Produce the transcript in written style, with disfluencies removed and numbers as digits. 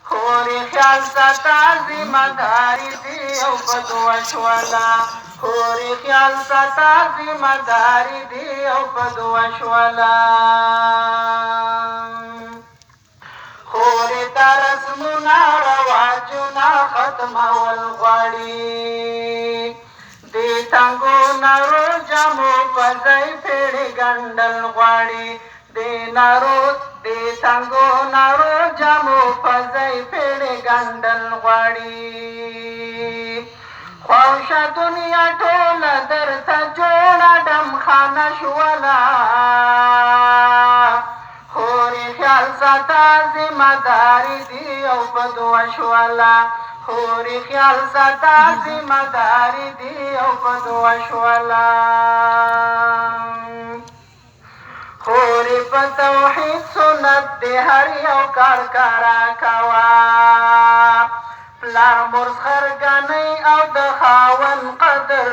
خوري خیال ساته ذمہ داري دي او په دعا شولا خوري خیال ساته ذمہ داري دي او په دعا شولا خوري ترسمنا رواجنا ختمول غواړي دې څنګه نارو جامو پځای پیړې ګندل غواړي دې څنګه نارو جامو پځای پیړې ګندل غواړي خوښه دنیا ټوله درته جوړه ډم خانه شوله خوري خیال ساته ذمہ داري دي او په دعا شوله خوري خیال ساته ذمہ داري دي او په دعا شوله خوري په توحید سنت دې هر یو کار کارا کوا پلار مور خرګنۍ او د خاون قدر